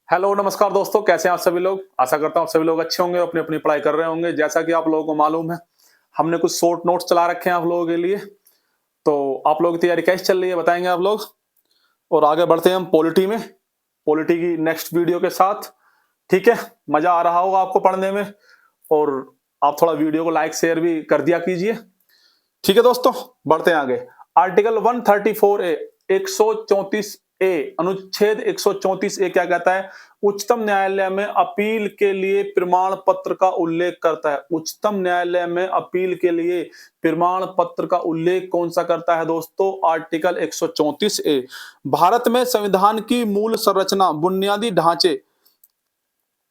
Hello नमस्कार दोस्तों, कैसे हैं आप सभी लोग। आशा करता हूँ आप सभी लोग अच्छे होंगे, अपनी अपनी पढ़ाई कर रहे होंगे। जैसा कि आप लोगों को मालूम है, हमने कुछ शॉर्ट नोट्स चला रखे हैं आप लोगों के लिए। तो आप लोगों की तैयारी कैसी चल रही है बताएंगे आप लोग। और आगे बढ़ते हैं हम पॉलिटी में, पॉलिटी की नेक्स्ट वीडियो के साथ। ठीक है, मजा आ रहा होगा आपको पढ़ने में। और आप थोड़ा वीडियो को लाइक शेयर भी कर दिया कीजिए। ठीक है दोस्तों, बढ़ते हैं आगे। आर्टिकल 134 ए, 134 ए, अनुच्छेद 134 ए क्या कहता है? उच्चतम न्यायालय में अपील के लिए प्रमाण पत्र का उल्लेख करता है। उच्चतम न्यायालय में अपील के लिए प्रमाण पत्र का उल्लेख कौन सा करता है दोस्तों? आर्टिकल 134 ए। भारत में संविधान की मूल संरचना बुनियादी ढांचे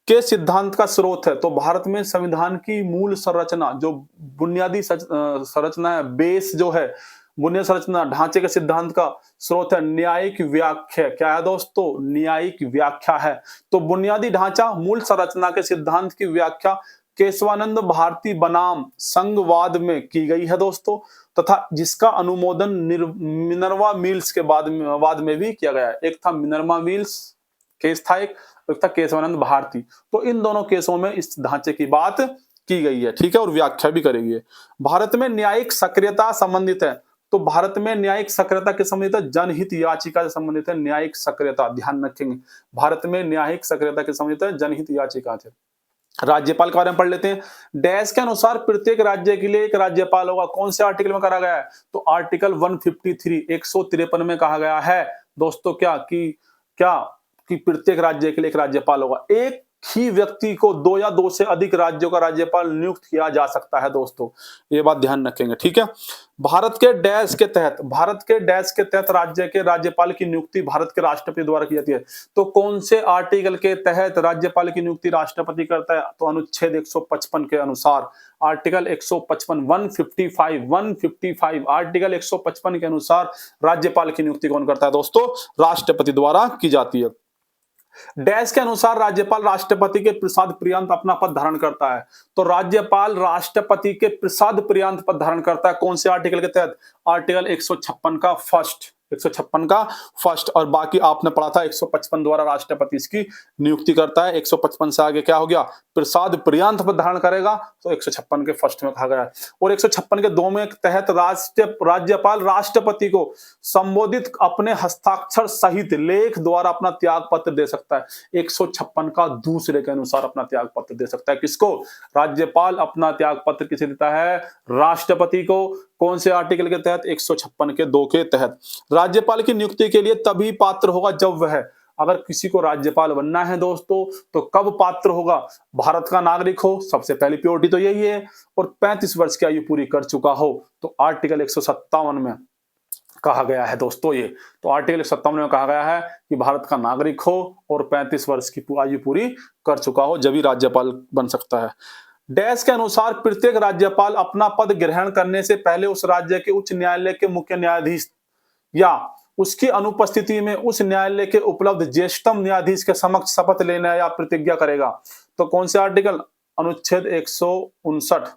के सिद्धांत का स्रोत है। तो भारत में संविधान की मूल संरचना, जो बुनियादी संरचना है, बेस जो है, बुनियादी संरचना ढांचे के सिद्धांत का स्रोत है न्यायिक व्याख्या। क्या है दोस्तों? न्यायिक व्याख्या है। तो बुनियादी ढांचा मूल संरचना के सिद्धांत की व्याख्या केशवानंद भारती बनाम संघवाद में की गई है दोस्तों, तथा जिसका अनुमोदन मिनर्वा मिल्स के वाद में भी किया गया है। एक था मिनर्वा मिल्स केस था, एक था केशवानंद भारती। तो इन दोनों केसों में इस ढांचे की बात की गई है। ठीक है, और व्याख्या भी करेगी है। भारत में न्यायिक सक्रियता संबंधित है। तो भारत में न्यायिक सक्रियता के संबंधित है, जनहित याचिका से संबंधित है न्यायिक सक्रियता, ध्यान रखेंगे। भारत में न्यायिक सक्रियता के संबंधित है जनहित याचिका से। राज्यपाल के बारे में पढ़ लेते हैं। डैश के अनुसार प्रत्येक राज्य के लिए एक राज्यपाल होगा। कौन से आर्टिकल में करा गया है? तो आर्टिकल 153, 153 में कहा गया है दोस्तों क्या कि प्रत्येक राज्य के लिए एक राज्यपाल होगा। एक ही व्यक्ति को दो या दो से अधिक राज्यों का राज्यपाल नियुक्त किया जा सकता है दोस्तों, ये बात ध्यान रखेंगे। ठीक है, भारत के डैश के तहत राज्य के राज्यपाल की नियुक्ति भारत के राष्ट्रपति द्वारा की जाती है। तो कौन से आर्टिकल के तहत राज्यपाल की नियुक्ति राष्ट्रपति करता है? तो अनुच्छेद 155 के अनुसार, आर्टिकल 155, 155 आर्टिकल 155 के अनुसार राज्यपाल की नियुक्ति कौन करता है दोस्तों? राष्ट्रपति द्वारा की जाती है। डैश के अनुसार राज्यपाल राष्ट्रपति के प्रसाद पर्यंत अपना पद धारण करता है। तो राज्यपाल राष्ट्रपति के प्रसाद पर्यंत पद धारण करता है। कौन से आर्टिकल के तहत? आर्टिकल 156 का फर्स्ट, 156 का फर्स्ट। और बाकी आपने पढ़ा था 155 द्वारा राष्ट्रपति इसकी नियुक्ति करता है। 155 से आगे क्या हो गया? प्रसाद पर्यंत पद धारण करेगा। तो 156 के फर्स्ट में कहा गया है। और 156 के 2 में तहत राज्यपाल राष्ट्रपति को संबोधित अपने हस्ताक्षर सहित लेख द्वारा अपना त्याग पत्र दे सकता है। 156 का दूसरे के अनुसार अपना त्याग पत्र दे सकता है। किसको? राज्यपाल अपना त्याग पत्र किसे देता है? राष्ट्रपति को। कौन से आर्टिकल के तहत? 156 के 2 के तहत। राज्यपाल की नियुक्ति के लिए तभी पात्र होगा जब वह, अगर किसी को राज्यपाल बनना है दोस्तों, तो कब पात्र होगा? भारत का नागरिक हो, सबसे पहली प्योरिटी तो यही है, और 35 वर्ष की आयु पूरी कर चुका हो। तो आर्टिकल 157 में कहा गया है दोस्तों ये। तो आर्टिकल 157 में कहा गया है कि भारत का नागरिक हो और 35 वर्ष की आयु पूरी कर चुका हो, जब ही राज्यपाल बन सकता है। डैश के अनुसार प्रत्येक राज्यपाल अपना पद ग्रहण करने से पहले उस राज्य के उच्च न्यायालय के मुख्य न्यायाधीश या उसकी अनुपस्थिति में उस न्यायालय के उपलब्ध ज्येष्ठतम न्यायाधीश के समक्ष शपथ लेना या प्रतिज्ञा करेगा। तो कौन से आर्टिकल? अनुच्छेद 159।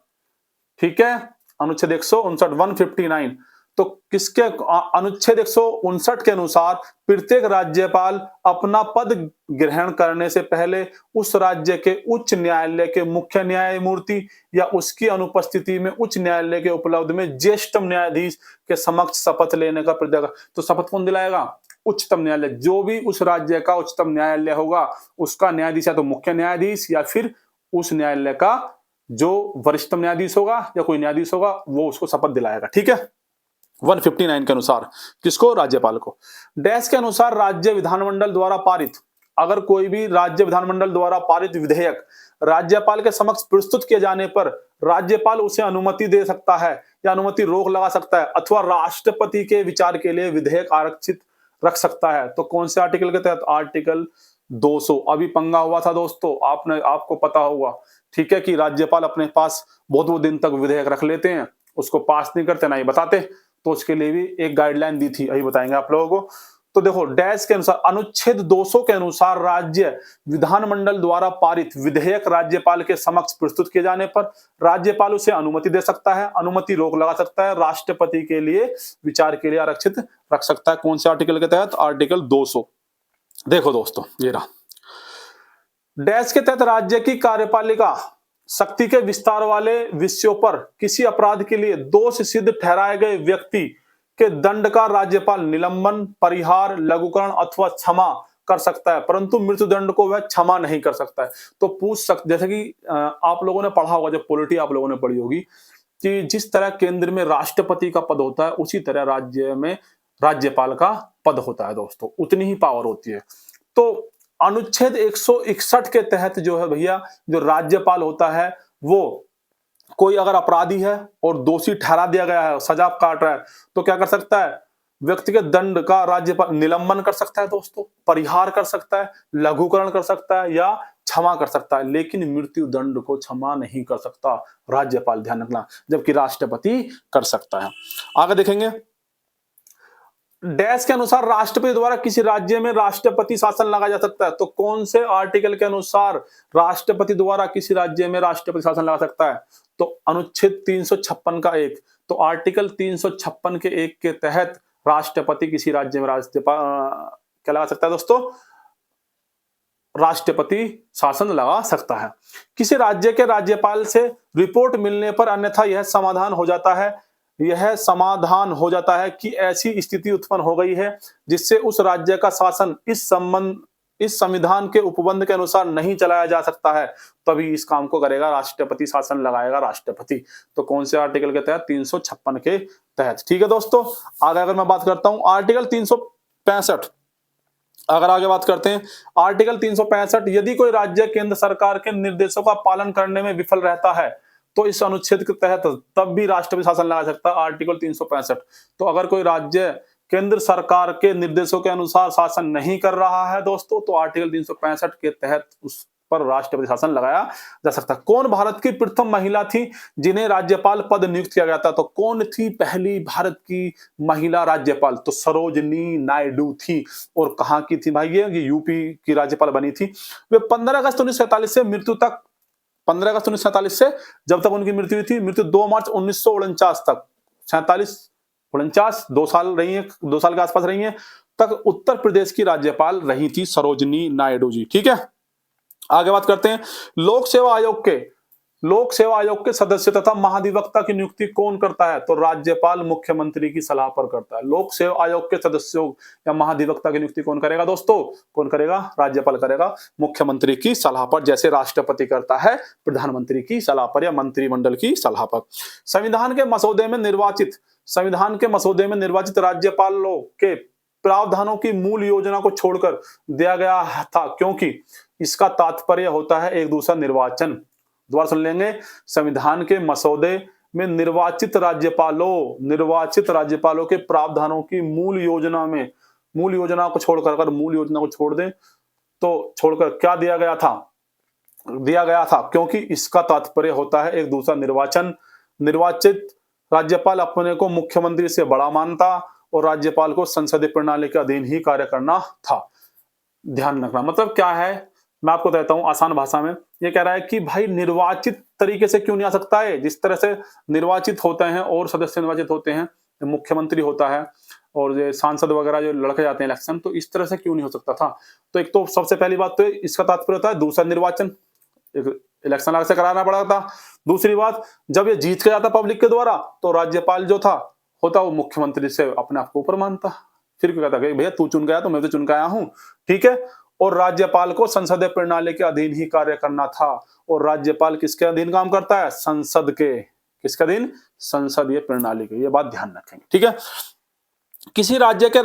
ठीक है, अनुच्छेद 159, 159। तो किसके अनुच्छेद 159 के अनुसार प्रत्येक राज्यपाल अपना पद ग्रहण करने से पहले उस राज्य के उच्च न्यायालय के मुख्य न्यायमूर्ति या उसकी अनुपस्थिति में उच्च न्यायालय के उपलब्ध में ज्येष्ठतम न्यायाधीश के समक्ष शपथ लेने का प्रतिज्ञा। तो शपथ कौन दिलाएगा? उच्चतम न्यायालय। जो भी उस राज्य का उच्चतम न्यायालय होगा, उसका न्यायाधीश या तो मुख्य न्यायाधीश या फिर उस न्यायालय का जो वरिष्ठतम न्यायाधीश होगा या कोई न्यायाधीश होगा, वो उसको शपथ दिलाएगा। ठीक है, 159 के अनुसार। किसको? राज्यपाल को। डैश के अनुसार राज्य विधानमंडल द्वारा पारित, अगर कोई भी राज्य विधानमंडल द्वारा पारित विधेयक राज्यपाल के समक्ष प्रस्तुत किए जाने पर राज्यपाल उसे अनुमति दे सकता है या अनुमति रोक लगा सकता है, अथवा राष्ट्रपति के विचार के लिए विधेयक आरक्षित रख सकता है। तो कौन से आर्टिकल के तहत? आर्टिकल 200। अभी पंगा हुआ था दोस्तों, आपको पता होगा। ठीक है, कि राज्यपाल अपने पास बहुत दिन तक विधेयक रख लेते हैं, उसको पास नहीं करते, ना ही बताते। तो उसके लिए भी एक गाइडलाइन दी थी, अभी बताएंगे आप लोगों को। तो देखो, डैश के अनुसार अनुच्छेद 200 के अनुसार राज्य विधानमंडल द्वारा पारित विधेयक राज्यपाल के समक्ष प्रस्तुत किए जाने पर राज्यपाल उसे अनुमति दे सकता है, अनुमति रोक लगा सकता है, राष्ट्रपति के लिए विचार के लिए आरक्षित रख सकता है। कौन से आर्टिकल के तहत? आर्टिकल 200। देखो दोस्तों, ये रहा डैश के तहत राज्य की कार्यपालिका शक्ति के विस्तार वाले विषयों पर किसी अपराध के लिए दोष सिद्ध ठहराए गए व्यक्ति के दंड का राज्यपाल निलंबन, परिहार, लघुकरण अथवा क्षमा कर सकता है, परंतु मृत्युदंड को वह क्षमा नहीं कर सकता है। तो पूछ सकते, जैसे कि आप लोगों ने पढ़ा होगा, जब पॉलिटी आप लोगों ने पढ़ी होगी, कि जिस तरह केंद्र में राष्ट्रपति का पद होता है उसी तरह राज्य में राज्यपाल का पद होता है दोस्तों, उतनी ही पावर होती है। तो अनुच्छेद 161 के तहत जो है भैया, जो राज्यपाल होता है वो कोई अगर अपराधी है और दोषी ठहरा दिया गया है, सजा काट रहा है, तो क्या कर सकता है, व्यक्ति के दंड का राज्यपाल निलंबन कर सकता है दोस्तों, परिहार कर सकता है, लघुकरण कर सकता है या क्षमा कर सकता है, लेकिन मृत्यु दंड को क्षमा नहीं कर सकता राज्यपाल, ध्यान रखना, जबकि राष्ट्रपति कर सकता है। आगे देखेंगे, डैश के अनुसार राष्ट्रपति द्वारा किसी राज्य में राष्ट्रपति शासन लगाया जा सकता है। तो कौन से आर्टिकल के अनुसार राष्ट्रपति द्वारा किसी राज्य में राष्ट्रपति शासन लगा सकता है? तो अनुच्छेद 356 का 1। तो आर्टिकल 356 के 1 के तहत राष्ट्रपति किसी राज्य में क्या लगा सकता है दोस्तों? राष्ट्रपति शासन लगा सकता है। किसी राज्य के राज्यपाल से रिपोर्ट मिलने पर अन्यथा यह समाधान हो जाता है कि ऐसी स्थिति उत्पन्न हो गई है जिससे उस राज्य का शासन इस संविधान के उपबंध के अनुसार नहीं चलाया जा सकता है, तभी इस काम को करेगा राष्ट्रपति, शासन लगाएगा राष्ट्रपति। तो कौन से आर्टिकल के तहत? 356 के तहत। ठीक है दोस्तों, आगे अगर मैं बात करता हूं आर्टिकल 365, अगर आगे बात करते हैं आर्टिकल 365, यदि कोई राज्य केंद्र सरकार के निर्देशों का पालन करने में विफल रहता है तो इस अनुच्छेद के तहत तब भी राष्ट्रपति शासन लगा सकता है, आर्टिकल 365। तो अगर कोई राज्य केंद्र सरकार के निर्देशों के अनुसार शासन नहीं कर रहा है दोस्तों, तो आर्टिकल 365 के तहत उस पर राष्ट्रपति शासन लगाया जा सकता है। कौन भारत की प्रथम महिला थी जिन्हें राज्यपाल पद नियुक्त किया गया था? तो कौन थी पहली भारत की महिला राज्यपाल? तो सरोजनी नायडू थी। और कहां की थी भाई? ये यूपी की राज्यपाल बनी थी। वे 15 अगस्त 1947 से मृत्यु तक, 15 अगस्त 1947 से जब तक उनकी मृत्यु हुई थी, मृत्यु 2 मार्च 1949 तक, 47-49 2 साल रही है, 2 साल के आसपास रही है, तक उत्तर प्रदेश की राज्यपाल रही थी सरोजनी नायडू जी। ठीक है, आगे बात करते हैं लोक सेवा आयोग के सदस्य तथा महाधिवक्ता की नियुक्ति कौन करता है? तो राज्यपाल मुख्यमंत्री की सलाह पर करता है। लोक सेवा आयोग के सदस्यों या महाधिवक्ता की नियुक्ति कौन करेगा दोस्तों? कौन करेगा? राज्यपाल करेगा, मुख्यमंत्री की सलाह पर, जैसे राष्ट्रपति करता है प्रधानमंत्री की सलाह पर या मंत्रिमंडल की सलाह पर। संविधान के मसौदे में निर्वाचित राज्यपालों के प्रावधानों की मूल योजना को छोड़कर दिया गया था, क्योंकि इसका तात्पर्य होता है एक दूसरा निर्वाचन। दोबारा सुन लेंगे, संविधान के मसौदे में निर्वाचित राज्यपालों के प्रावधानों की मूल योजना को छोड़कर, अगर मूल योजना को छोड़ दें तो छोड़कर क्या दिया गया था? क्योंकि इसका तात्पर्य होता है एक दूसरा निर्वाचन। निर्वाचित राज्यपाल अपने को मुख्यमंत्री से बड़ा मानता और राज्यपाल को संसदीय प्रणाली के अधीन ही कार्य करना था। ध्यान रखना, मतलब क्या है, मैं आपको कहता हूं आसान भाषा में। ये कह रहा है कि भाई निर्वाचित तरीके से क्यों नहीं आ सकता है? जिस तरह से निर्वाचित होते हैं और सदस्य निर्वाचित होते हैं, मुख्यमंत्री होता है और ये सांसद वगैरह जो लड़के जाते हैं इलेक्शन, तो इस तरह से क्यों नहीं हो सकता था? तो एक तो सबसे पहली बात तो इसका तात्पर्य होता है दूसरा निर्वाचन, इलेक्शन अलग से कराना पड़ा था। दूसरी बात, जब ये जीत के जाता पब्लिक के द्वारा तो राज्यपाल जो होता वो मुख्यमंत्री से अपने आप को ऊपर मानता। फिर क्या कहता है, भैया तू चुन गया तो मैं तो चुन के आया हूं, ठीक है। और राज्यपाल को संसदीय प्रणाली के अधीन ही कार्य करना था। और राज्यपाल किसके अधीन काम करता है? संसद के। किसके अधीन? संसदीय प्रणाली के। ये बात ध्यान रखेंगे, ठीक है। किसी राज्य के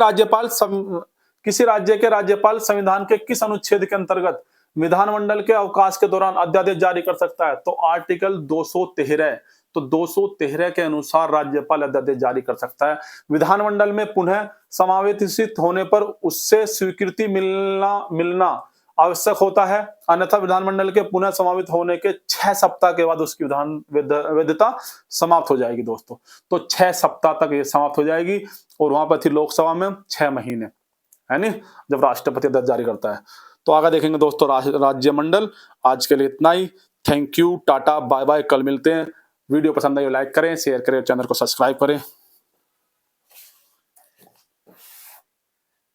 राज्यपाल संविधान के किस अनुच्छेद के अंतर्गत विधानमंडल के अवकाश के दौरान अध्यादेश जारी कर सकता है? तो आर्टिकल 213। तो 213 के अनुसार राज्यपाल अध्यादेश जारी कर सकता है। विधानमंडल में पुनः समावेशित होने पर उससे स्वीकृति मिलना आवश्यक होता है, अन्यथा विधानमंडल के पुनः समावित होने के 6 सप्ताह के बाद उसकी विधान वैधता समाप्त हो जाएगी दोस्तों। तो 6 सप्ताह तक ये समाप्त हो जाएगी। और वहां पर थी लोकसभा में 6 महीने, है नी, जब राष्ट्रपति अध्यादेश जारी करता है। तो आगे देखेंगे दोस्तों राज्यमंडल। आज के लिए इतना ही। Thank you, tata, bye bye. कल मिलते हैं। वीडियो पसंद आई लाइक करें, शेयर करें, चैनल को सब्सक्राइब करें।